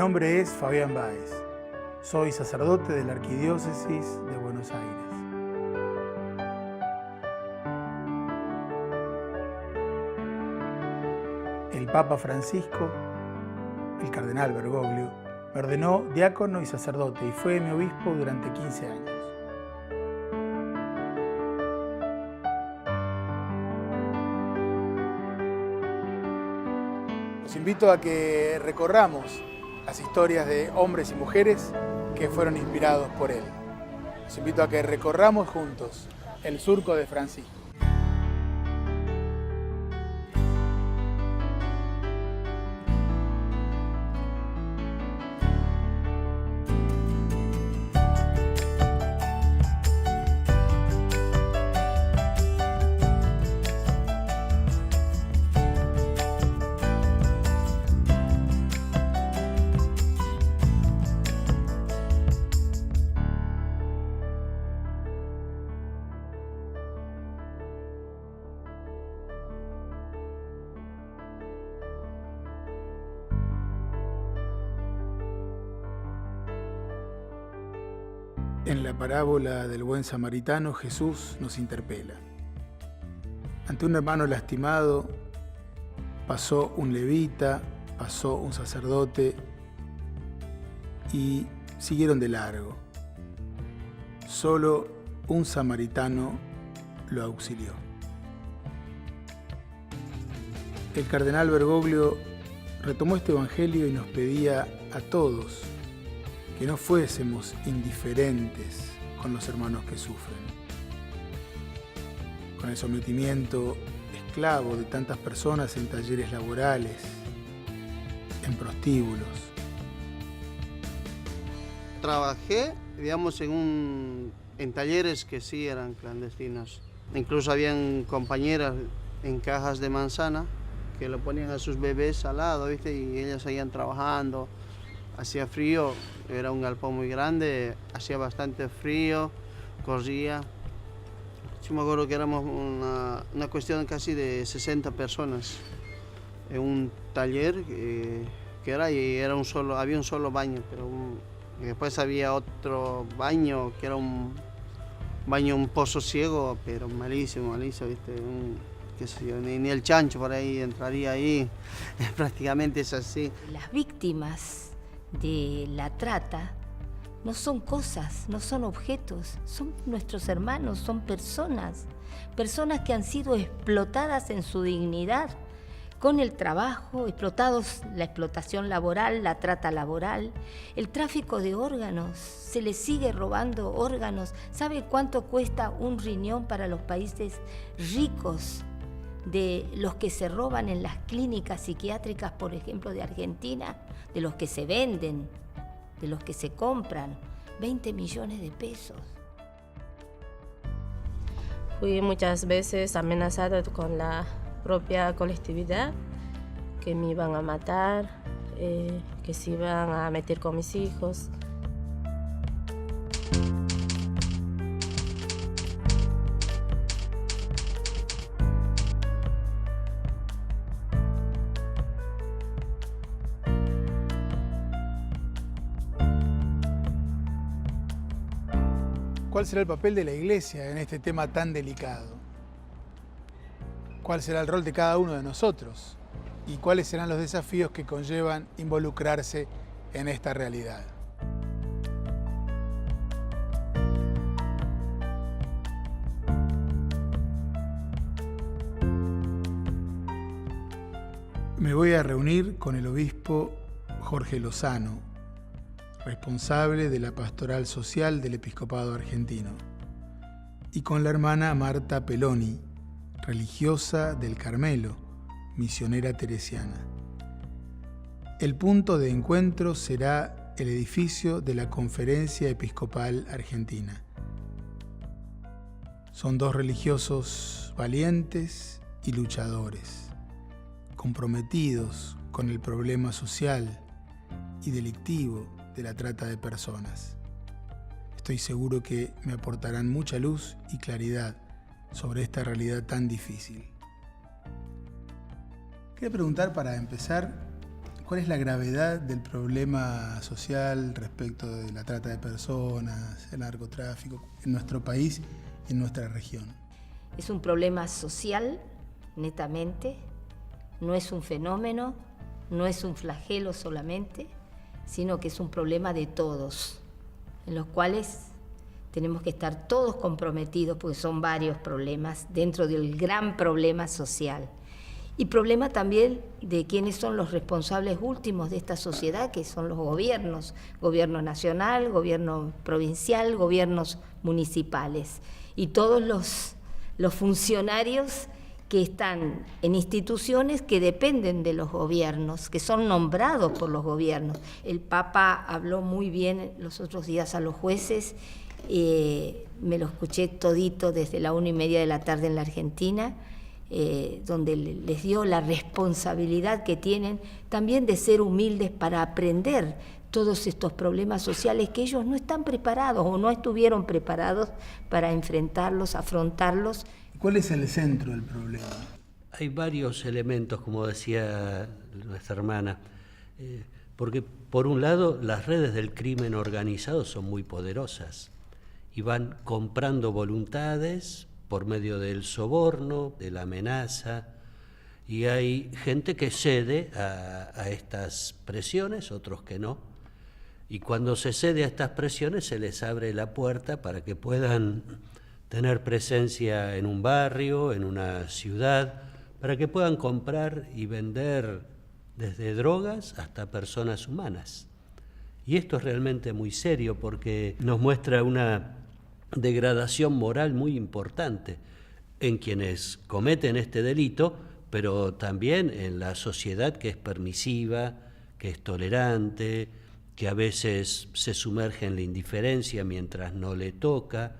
nombre es Fabián Báez. Soy sacerdote de la Arquidiócesis de Buenos Aires. El Papa Francisco, el cardenal Bergoglio, me ordenó diácono y sacerdote y fue mi obispo durante 15 años. Los invito a que recorramos las historias de hombres y mujeres que fueron inspirados por él. Los invito a que recorramos juntos el surco de Francisco. En la parábola del buen samaritano, Jesús nos interpela. Ante un hermano lastimado, pasó un levita, pasó un sacerdote y siguieron de largo. Solo un samaritano lo auxilió. El cardenal Bergoglio retomó este evangelio y nos pedía a todos que no fuésemos indiferentes con los hermanos que sufren, con el sometimiento esclavo de tantas personas en talleres laborales, en prostíbulos. Trabajé, digamos, en talleres que sí eran clandestinos. Incluso habían compañeras en cajas de manzana que lo ponían a sus bebés al lado, ¿viste? Y ellas seguían trabajando. Hacía frío, era un galpón muy grande, hacía bastante frío, corría. Yo me acuerdo que éramos una cuestión casi de 60 personas en un taller había un solo baño, pero después había otro baño que era un pozo ciego, pero malísimo, ¿viste? Qué sé yo, ni el chancho por ahí entraría ahí, prácticamente es así. Las víctimas de la trata no son cosas, no son objetos, son nuestros hermanos, son personas que han sido explotadas en su dignidad, con el trabajo, explotados, la explotación laboral, la trata laboral, el tráfico de órganos, se les sigue robando órganos. ¿Sabe cuánto cuesta un riñón para los países ricos de los que se roban en las clínicas psiquiátricas, por ejemplo, de Argentina? De los que se venden, de los que se compran, 20 millones de pesos. Fui muchas veces amenazada con la propia colectividad, que me iban a matar, que se iban a meter con mis hijos. ¿Cuál será el papel de la Iglesia en este tema tan delicado? ¿Cuál será el rol de cada uno de nosotros? ¿Y cuáles serán los desafíos que conllevan involucrarse en esta realidad? Me voy a reunir con el obispo Jorge Lozano, responsable de la pastoral social del episcopado argentino, y con la hermana Marta Peloni, religiosa del Carmelo, misionera teresiana. El punto de encuentro será el edificio de la Conferencia Episcopal Argentina. Son dos religiosos valientes y luchadores, comprometidos con el problema social y delictivo de la trata de personas. Estoy seguro que me aportarán mucha luz y claridad sobre esta realidad tan difícil. Quería preguntar para empezar, ¿Cuál es la gravedad del problema social respecto de la trata de personas, el narcotráfico en nuestro país y en nuestra región? Es un problema social, netamente, no es un fenómeno, no es un flagelo solamente, sino que es un problema de todos, en los cuales tenemos que estar todos comprometidos, porque son varios problemas dentro del gran problema social. Y problema también de quiénes son los responsables últimos de esta sociedad, que son los gobiernos, gobierno nacional, gobierno provincial, gobiernos municipales, y todos los funcionarios que están en instituciones que dependen de los gobiernos, que son nombrados por los gobiernos. El Papa habló muy bien los otros días a los jueces, me lo escuché todito desde la 1:30 de la tarde en la Argentina, donde les dio la responsabilidad que tienen también de ser humildes para aprender todos estos problemas sociales que ellos no están preparados o no estuvieron preparados para enfrentarlos, afrontarlos. ¿Cuál es el centro del problema? Hay varios elementos, como decía nuestra hermana, porque por un lado las redes del crimen organizado son muy poderosas y van comprando voluntades por medio del soborno, de la amenaza, y hay gente que cede a estas presiones, otros que no, y cuando se cede a estas presiones se les abre la puerta para que puedan tener presencia en un barrio, en una ciudad, para que puedan comprar y vender desde drogas hasta personas humanas. Y esto es realmente muy serio porque nos muestra una degradación moral muy importante en quienes cometen este delito, pero también en la sociedad que es permisiva, que es tolerante, que a veces se sumerge en la indiferencia mientras no le toca.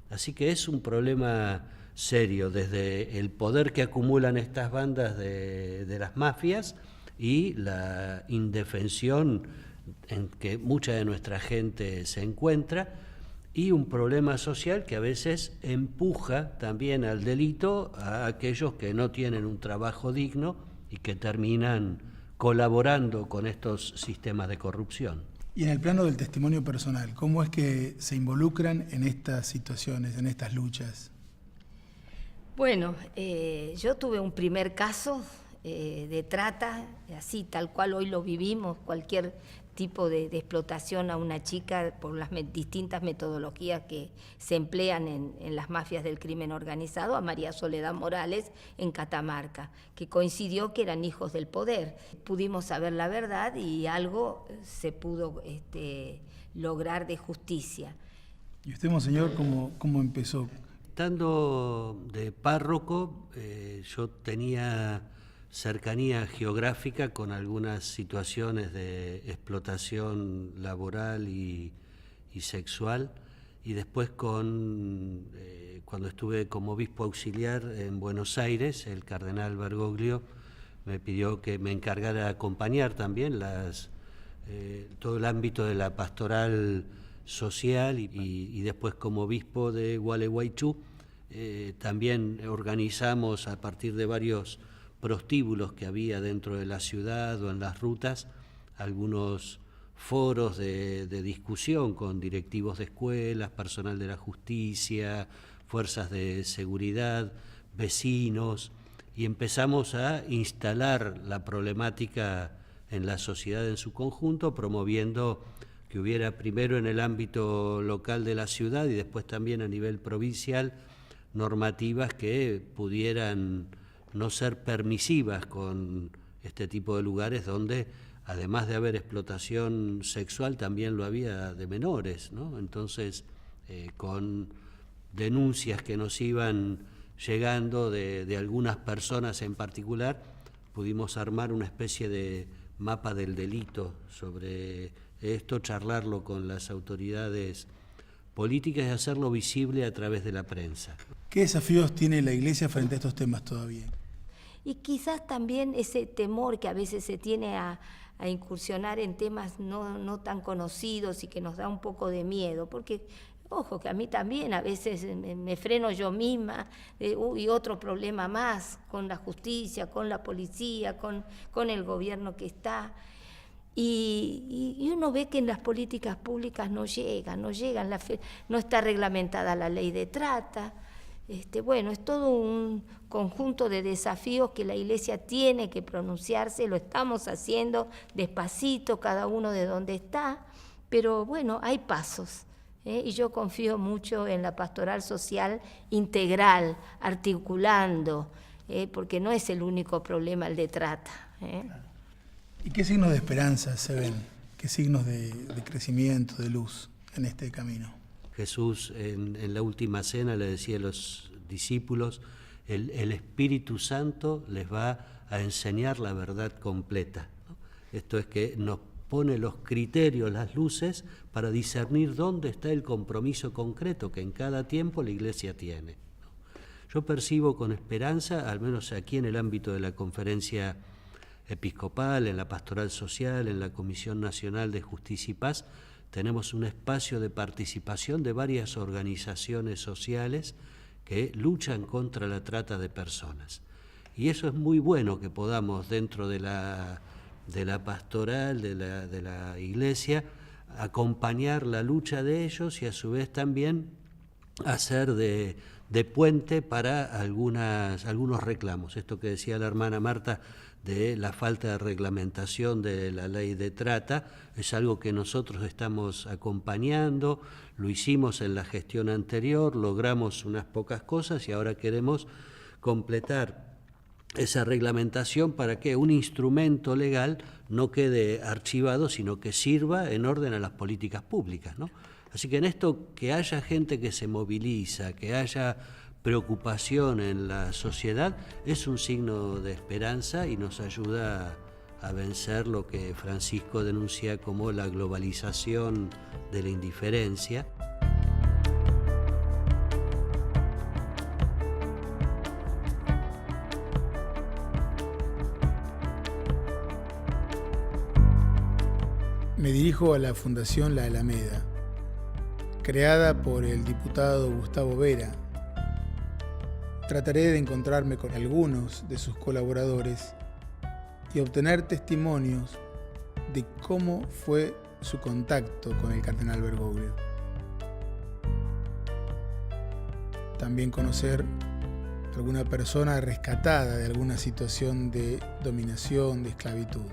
Así que es un problema serio, desde el poder que acumulan estas bandas de las mafias y la indefensión en que mucha de nuestra gente se encuentra, y un problema social que a veces empuja también al delito a aquellos que no tienen un trabajo digno y que terminan colaborando con estos sistemas de corrupción. Y en el plano del testimonio personal, ¿cómo es que se involucran en estas situaciones, en estas luchas? Bueno, yo tuve un primer caso de trata, así tal cual hoy lo vivimos, cualquier tipo de explotación a una chica por las distintas metodologías que se emplean en las mafias del crimen organizado, a María Soledad Morales en Catamarca, que coincidió que eran hijos del poder. Pudimos saber la verdad y algo se pudo lograr de justicia. ¿Y usted, monseñor, cómo empezó? Estando de párroco, yo tenía cercanía geográfica con algunas situaciones de explotación laboral y sexual, y después cuando estuve como obispo auxiliar en Buenos Aires, el cardenal Bergoglio me pidió que me encargara de acompañar también todo el ámbito de la pastoral social, y después como obispo de Gualeguaychú también organizamos a partir de varios prostíbulos que había dentro de la ciudad o en las rutas algunos foros de discusión con directivos de escuelas, personal de la justicia, fuerzas de seguridad, vecinos, y empezamos a instalar la problemática en la sociedad en su conjunto, promoviendo que hubiera primero en el ámbito local de la ciudad y después también a nivel provincial normativas que pudieran no ser permisivas con este tipo de lugares donde, además de haber explotación sexual, también lo había de menores, ¿no? Entonces, con denuncias que nos iban llegando de algunas personas en particular, pudimos armar una especie de mapa del delito sobre esto, charlarlo con las autoridades políticas y hacerlo visible a través de la prensa. ¿Qué desafíos tiene la Iglesia frente a estos temas todavía? Y quizás también ese temor que a veces se tiene a incursionar en temas no tan conocidos y que nos da un poco de miedo, porque, ojo, que a mí también a veces me freno yo misma, y otro problema más con la justicia, con la policía, con el gobierno que está. Y uno ve que en las políticas públicas no llegan, no está reglamentada la ley de trata. Bueno, es todo un conjunto de desafíos que la Iglesia tiene que pronunciarse, lo estamos haciendo despacito, cada uno de donde está, pero bueno, hay pasos. Y yo confío mucho en la pastoral social integral, articulando, porque no es el único problema el de trata. ¿Y qué signos de esperanza se ven? ¿Qué signos de crecimiento, de luz en este camino? Jesús en la última cena le decía a los discípulos, el Espíritu Santo les va a enseñar la verdad completa, ¿no? Esto es que nos pone los criterios, las luces, para discernir dónde está el compromiso concreto que en cada tiempo la Iglesia tiene, ¿no? Yo percibo con esperanza, al menos aquí en el ámbito de la Conferencia Episcopal, en la Pastoral Social, en la Comisión Nacional de Justicia y Paz, tenemos un espacio de participación de varias organizaciones sociales que luchan contra la trata de personas. Y eso es muy bueno que podamos, dentro de la pastoral, de la Iglesia, acompañar la lucha de ellos y a su vez también hacer de puente para algunos reclamos. Esto que decía la hermana Marta, de la falta de reglamentación de la ley de trata, es algo que nosotros estamos acompañando, lo hicimos en la gestión anterior, logramos unas pocas cosas y ahora queremos completar esa reglamentación para que un instrumento legal no quede archivado, sino que sirva en orden a las políticas públicas, ¿no? Así que en esto, que haya gente que se moviliza, que haya preocupación en la sociedad, es un signo de esperanza y nos ayuda a vencer lo que Francisco denuncia como la globalización de la indiferencia. Me dirijo a la Fundación La Alameda, creada por el diputado Gustavo Vera. Trataré de encontrarme con algunos de sus colaboradores y obtener testimonios de cómo fue su contacto con el cardenal Bergoglio. También conocer alguna persona rescatada de alguna situación de dominación, de esclavitud.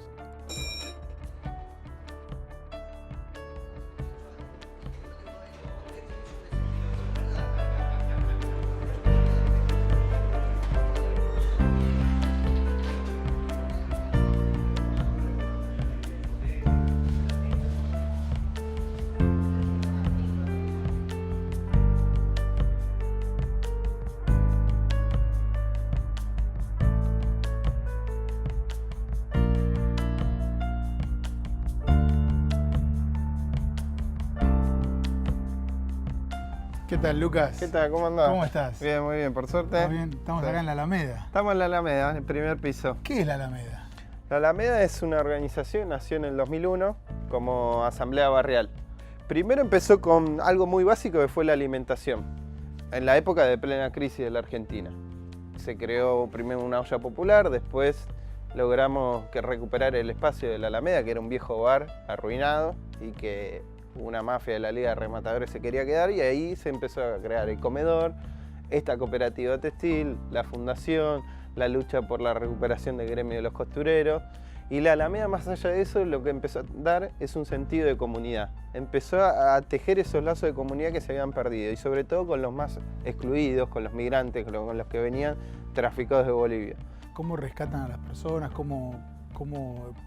¿Qué tal, Lucas? ¿Qué tal? ¿Cómo andás? ¿Cómo estás? Bien, muy bien, por suerte. Muy bien, estamos acá en la Alameda. Estamos en la Alameda, en el primer piso. ¿Qué es la Alameda? La Alameda es una organización, nació en el 2001 como asamblea barrial. Primero empezó con algo muy básico que fue la alimentación, en la época de plena crisis de la Argentina. Se creó primero una olla popular, después logramos recuperar el espacio de la Alameda, que era un viejo bar arruinado y que una mafia de la Liga de Rematadores se quería quedar, y ahí se empezó a crear el comedor, esta cooperativa textil, la fundación, la lucha por la recuperación del gremio de los costureros. Y la Alameda, más allá de eso, lo que empezó a dar es un sentido de comunidad. Empezó a tejer esos lazos de comunidad que se habían perdido, y sobre todo con los más excluidos, con los migrantes, con los que venían traficados de Bolivia. ¿Cómo rescatan a las personas? ¿Cómo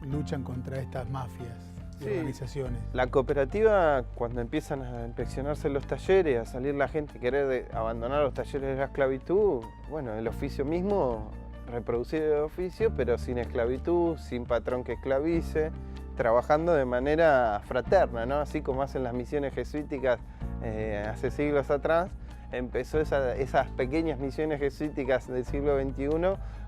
luchan contra estas mafias y organizaciones? La cooperativa, cuando empiezan a inspeccionarse los talleres, a salir la gente, querer abandonar los talleres de la esclavitud, bueno, el oficio mismo, reproducir el oficio, pero sin esclavitud, sin patrón que esclavice, trabajando de manera fraterna, ¿no? Así como hacen las misiones jesuíticas hace siglos atrás, empezó esas pequeñas misiones jesuíticas del siglo XXI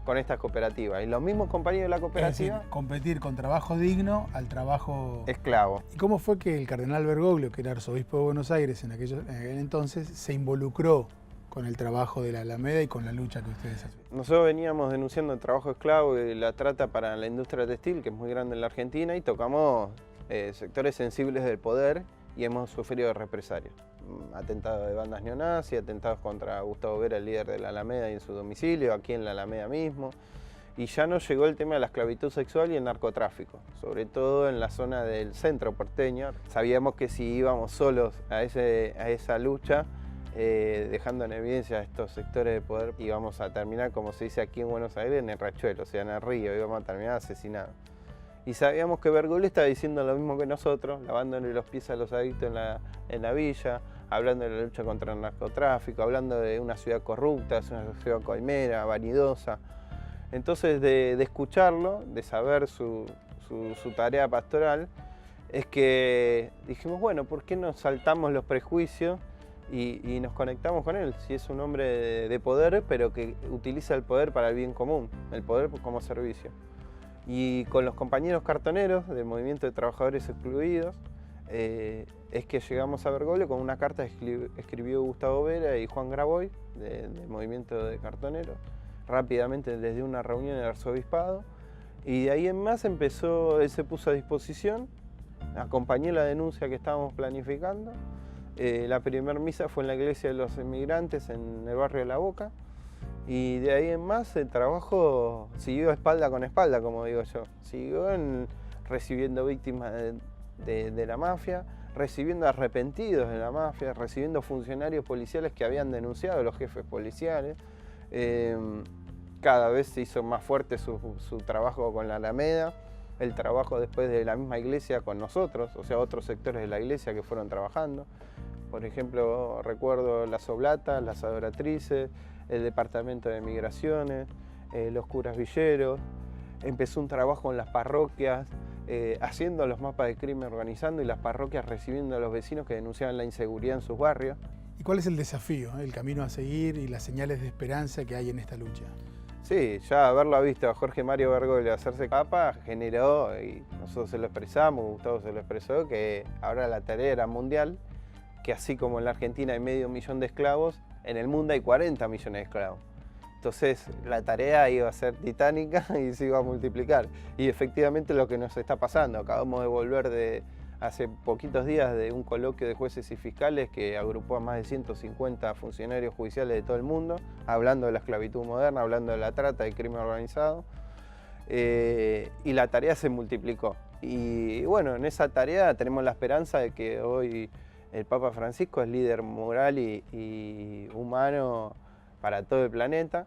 con estas cooperativas. Y los mismos compañeros de la cooperativa... Es decir, competir con trabajo digno al trabajo... esclavo. ¿Y cómo fue que el cardenal Bergoglio, que era arzobispo de Buenos Aires en aquel entonces, se involucró con el trabajo de la Alameda y con la lucha que ustedes hacen? Nosotros veníamos denunciando el trabajo esclavo y la trata para la industria textil, que es muy grande en la Argentina, y tocamos sectores sensibles del poder y hemos sufrido represalias. Atentados de bandas neonazis, atentados contra Gustavo Vera, el líder de la Alameda, y en su domicilio, aquí en la Alameda mismo. Y ya nos llegó el tema de la esclavitud sexual y el narcotráfico, sobre todo en la zona del centro porteño. Sabíamos que si íbamos solos a esa lucha, dejando en evidencia a estos sectores de poder, íbamos a terminar, como se dice aquí en Buenos Aires, en el Rachuelo, o sea, en el río, íbamos a terminar asesinados. Y sabíamos que Bergoglio estaba diciendo lo mismo que nosotros, lavándole los pies a los adictos en la villa, hablando de la lucha contra el narcotráfico, hablando de una ciudad corrupta, una ciudad coimera, vanidosa. Entonces, de escucharlo, de saber su tarea pastoral, es que dijimos, bueno, ¿por qué no saltamos los prejuicios y nos conectamos con él? Si es un hombre de poder, pero que utiliza el poder para el bien común, el poder como servicio. Y con los compañeros cartoneros del Movimiento de Trabajadores Excluidos, es que llegamos a Bergoglio con una carta que escribió Gustavo Vera y Juan Graboy, del Movimiento de Cartoneros, rápidamente desde una reunión en el arzobispado, y de ahí en más él se puso a disposición, acompañé la denuncia que estábamos planificando. La primera misa fue en la iglesia de los inmigrantes en el barrio de La Boca, y de ahí en más el trabajo siguió espalda con espalda, como digo yo, siguió recibiendo víctimas de la mafia, recibiendo arrepentidos de la mafia, recibiendo funcionarios policiales que habían denunciado a los jefes policiales. Cada vez se hizo más fuerte su trabajo con la Alameda, el trabajo después de la misma iglesia con nosotros, o sea, otros sectores de la iglesia que fueron trabajando. Por ejemplo, recuerdo las oblatas, las adoratrices, el departamento de migraciones, los curas villeros. Empezó un trabajo en las parroquias, haciendo los mapas de crimen, organizando, y las parroquias recibiendo a los vecinos que denunciaban la inseguridad en sus barrios. ¿Y cuál es el desafío, el camino a seguir y las señales de esperanza que hay en esta lucha? Sí, ya haberlo visto a Jorge Mario Bergoglio hacerse papa generó, y nosotros se lo expresamos, Gustavo se lo expresó, que ahora la tarea era mundial, que así como en la Argentina hay 500.000 de esclavos, en el mundo hay 40 millones de esclavos. Entonces la tarea iba a ser titánica y se iba a multiplicar. Y efectivamente lo que nos está pasando, acabamos de volver hace poquitos días de un coloquio de jueces y fiscales que agrupó a más de 150 funcionarios judiciales de todo el mundo, hablando de la esclavitud moderna, hablando de la trata y crimen organizado, y la tarea se multiplicó. Y bueno, en esa tarea tenemos la esperanza de que hoy el Papa Francisco es líder moral y humano para todo el planeta,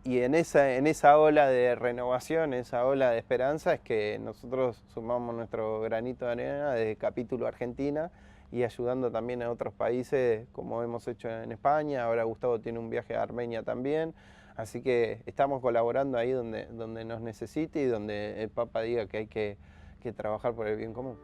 y en esa ola de renovación, esa ola de esperanza, es que nosotros sumamos nuestro granito de arena desde Capítulo Argentina y ayudando también a otros países, como hemos hecho en España. Ahora Gustavo tiene un viaje a Armenia también, así que estamos colaborando ahí donde nos necesite y donde el Papa diga que hay que trabajar por el bien común.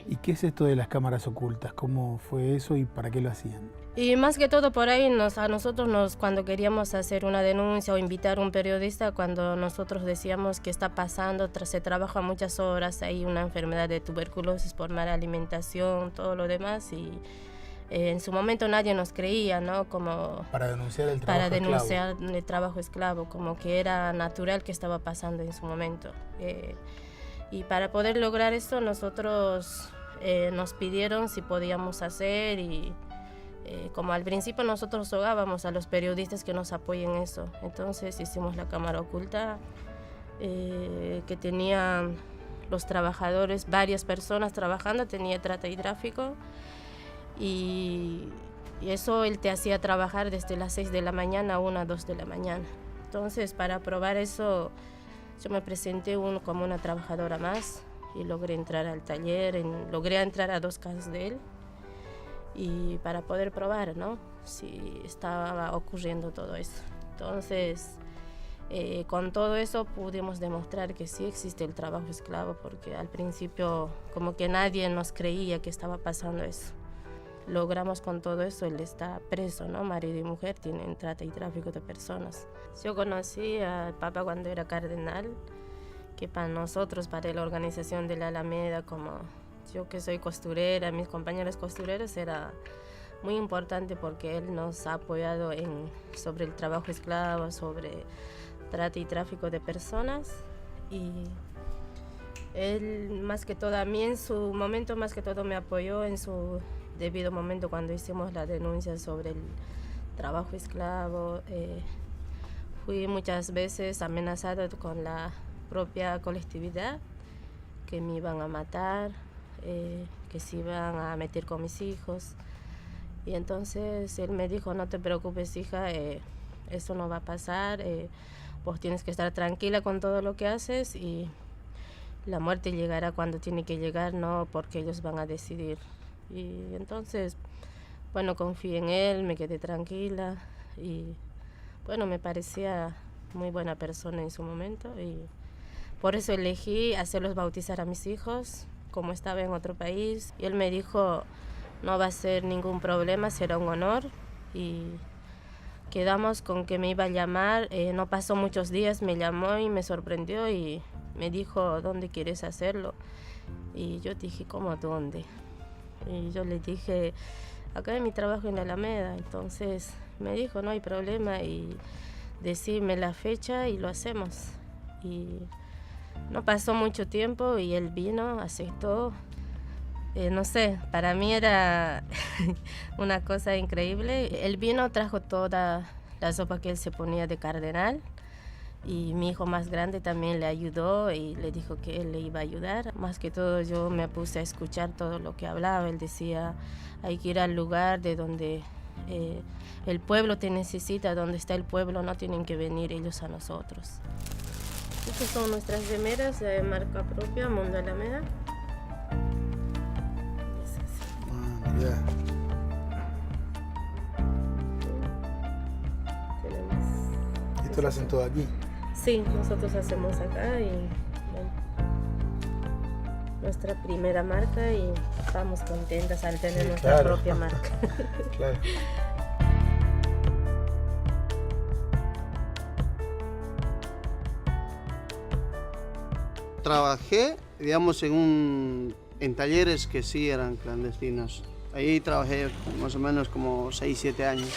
¿Y qué es esto de las cámaras ocultas? ¿Cómo fue eso y para qué lo hacían? Y más que todo por ahí, a nosotros cuando queríamos hacer una denuncia o invitar a un periodista, cuando nosotros decíamos que está pasando, se trabaja muchas horas, hay una enfermedad de tuberculosis por mala alimentación, todo lo demás, y en su momento nadie nos creía, ¿no? Como para denunciar el trabajo esclavo. Para denunciar el trabajo esclavo, como que era natural que estaba pasando en su momento. Y para poder lograr esto, nosotros nos pidieron si podíamos hacer, y como al principio nosotros rogábamos a los periodistas que nos apoyen en eso. Entonces hicimos la cámara oculta, que tenían los trabajadores, varias personas trabajando, tenía trata y tráfico, y eso él te hacía trabajar desde las 6 de la mañana a 1, 2 de la mañana. Entonces, para probar eso, yo me presenté como una trabajadora más y logré entrar al taller, logré entrar a 2 casas de él, y para poder probar, ¿no?, si estaba ocurriendo todo eso. Entonces, con todo eso pudimos demostrar que sí existe el trabajo esclavo, porque al principio como que nadie nos creía que estaba pasando eso. Logramos con todo eso, él está preso, ¿no? Marido y mujer tienen trata y tráfico de personas. Yo conocí al Papa cuando era cardenal, que para nosotros, para la organización de la Alameda, como yo que soy costurera, mis compañeros costureros, era muy importante porque él nos ha apoyado sobre el trabajo esclavo, sobre trata y tráfico de personas. Y él, más que todo, a mí en su momento, más que todo me apoyó en su debido momento cuando hicimos la denuncia sobre el trabajo esclavo. Fui muchas veces amenazada con la propia colectividad, que me iban a matar, que se iban a meter con mis hijos. Y entonces él me dijo, no te preocupes, hija, eso no va a pasar, vos tienes que estar tranquila con todo lo que haces y la muerte llegará cuando tiene que llegar, no porque ellos van a decidir. Y entonces, bueno, confié en él, me quedé tranquila y bueno, me parecía muy buena persona en su momento y por eso elegí hacerlos bautizar a mis hijos, como estaba en otro país. Y él me dijo, no va a ser ningún problema, será un honor. Y quedamos con que me iba a llamar, no pasó muchos días, me llamó y me sorprendió y me dijo, ¿dónde quieres hacerlo? Y yo dije, ¿cómo dónde? Y yo le dije, acá en mi trabajo en la Alameda. Entonces me dijo, no hay problema, y decime la fecha y lo hacemos. Y no pasó mucho tiempo y él vino, aceptó. No sé, para mí era una cosa increíble. Él vino, trajo toda la sopa que él se ponía de cardenal y mi hijo más grande también le ayudó y le dijo que él le iba a ayudar. Más que todo yo me puse a escuchar todo lo que hablaba. Él decía, hay que ir al lugar de donde el pueblo te necesita, donde está el pueblo, no tienen que venir ellos a nosotros. Estas son nuestras remeras de marca propia, Mundo Alameda. Mirá. ¿Esto lo hacen todo aquí? Sí, nosotros hacemos acá y bueno, nuestra primera marca y estamos contentas al tener Sí, nuestra claro. propia marca. Claro. Trabajé, digamos, en talleres que sí eran clandestinos. Ahí trabajé más o menos como 6, 7 años.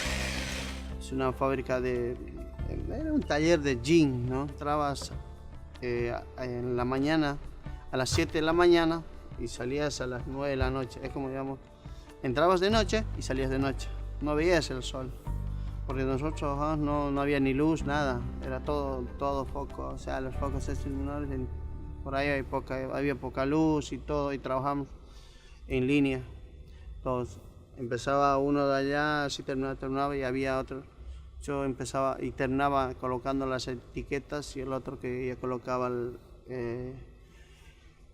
Es una fábrica era un taller de jean, ¿no? Entrabas en la mañana, a las 7 de la mañana y salías a las 9 de la noche. Es como, digamos, entrabas de noche y salías de noche. No veías el sol, porque nosotros trabajábamos, no había ni luz, nada. Era todo foco, o sea, los focos menores, por ahí había poca luz y todo, y trabajamos en línea. Todos. Empezaba uno de allá, así terminaba y había otro. Yo empezaba y terminaba colocando las etiquetas y el otro que ya colocaba el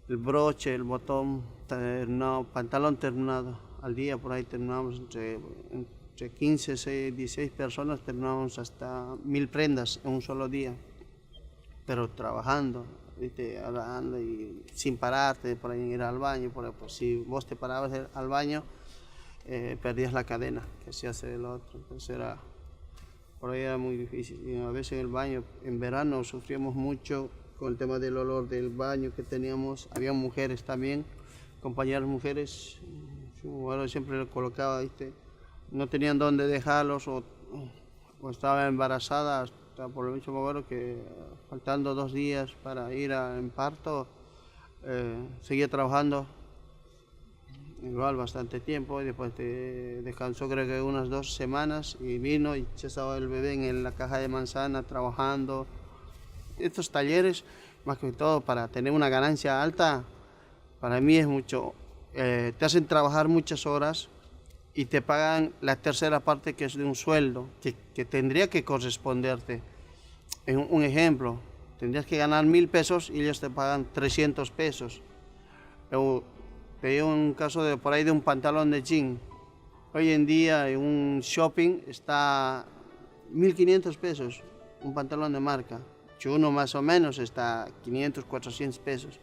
broche, el botón, pantalón terminado. Al día por ahí terminábamos entre 15, 16 personas, terminábamos hasta 1000 prendas en un solo día. Pero trabajando, ¿viste? Hablando y sin pararte, por ahí ir al baño. Pues, si vos te parabas al baño, perdías la cadena que se hace el otro. Entonces por ahí era muy difícil. Y a veces en el baño, en verano, sufríamos mucho con el tema del olor del baño que teníamos. Había mujeres también, compañeras mujeres. Yo siempre lo colocaba, ¿viste? No tenían dónde dejarlos o estaba embarazada. Hasta por lo mucho me acuerdo que faltando 2 días para ir en parto, seguía trabajando igual bastante tiempo y después descansó creo que unas 2 semanas y vino y ya estaba el bebé en la caja de manzana trabajando. Estos talleres, más que todo para tener una ganancia alta, para mí es mucho, te hacen trabajar muchas horas y te pagan la tercera parte que es de un sueldo que tendría que corresponderte. Un ejemplo, tendrías que ganar 1000 pesos y ellos te pagan 300 pesos. Te digo un caso de por ahí de un pantalón de jean. Hoy en día en un shopping está 1500 pesos, un pantalón de marca. Uno más o menos está 500, 400 pesos.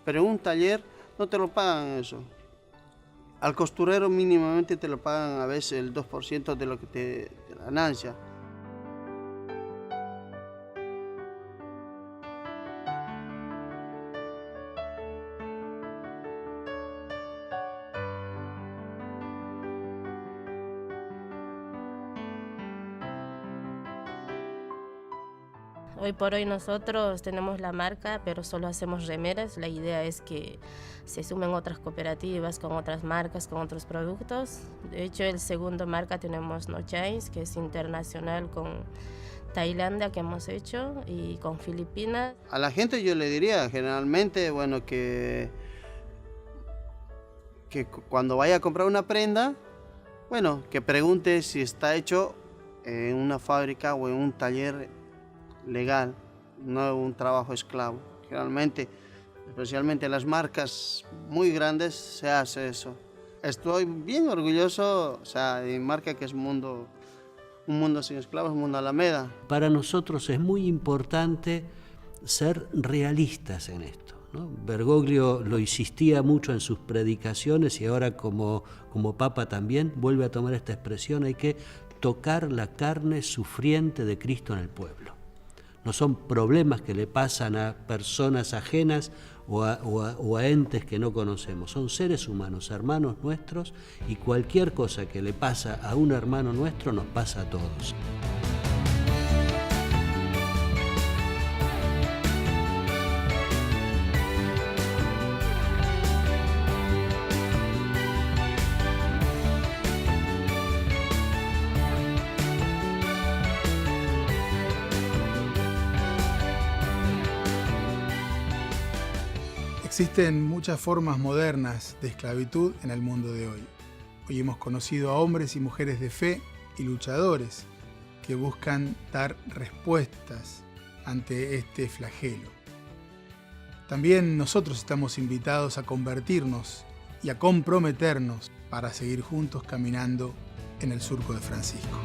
Pero en un taller no te lo pagan eso. Al costurero mínimamente te lo pagan a veces el 2% de lo que de la ganancia. Hoy por hoy nosotros tenemos la marca, pero solo hacemos remeras. La idea es que se sumen otras cooperativas con otras marcas, con otros productos. De hecho, el segundo marca tenemos Nochais, que es internacional, con Tailandia que hemos hecho y con Filipinas. A la gente yo le diría generalmente, bueno, que cuando vaya a comprar una prenda, bueno, que pregunte si está hecho en una fábrica o en un taller legal, no un trabajo esclavo. Generalmente, especialmente en las marcas muy grandes, se hace eso. Estoy bien orgulloso, o sea, de mi marca, que es Un Mundo Sin Esclavos, Mundo Alameda. Para nosotros es muy importante ser realistas en esto, ¿no? Bergoglio lo insistía mucho en sus predicaciones y ahora como Papa también vuelve a tomar esta expresión: hay que tocar la carne sufriente de Cristo en el pueblo. No son problemas que le pasan a personas ajenas o a entes que no conocemos. Son seres humanos, hermanos nuestros, y cualquier cosa que le pasa a un hermano nuestro nos pasa a todos. Existen muchas formas modernas de esclavitud en el mundo de hoy. Hoy hemos conocido a hombres y mujeres de fe y luchadores que buscan dar respuestas ante este flagelo. También nosotros estamos invitados a convertirnos y a comprometernos para seguir juntos caminando en el surco de Francisco.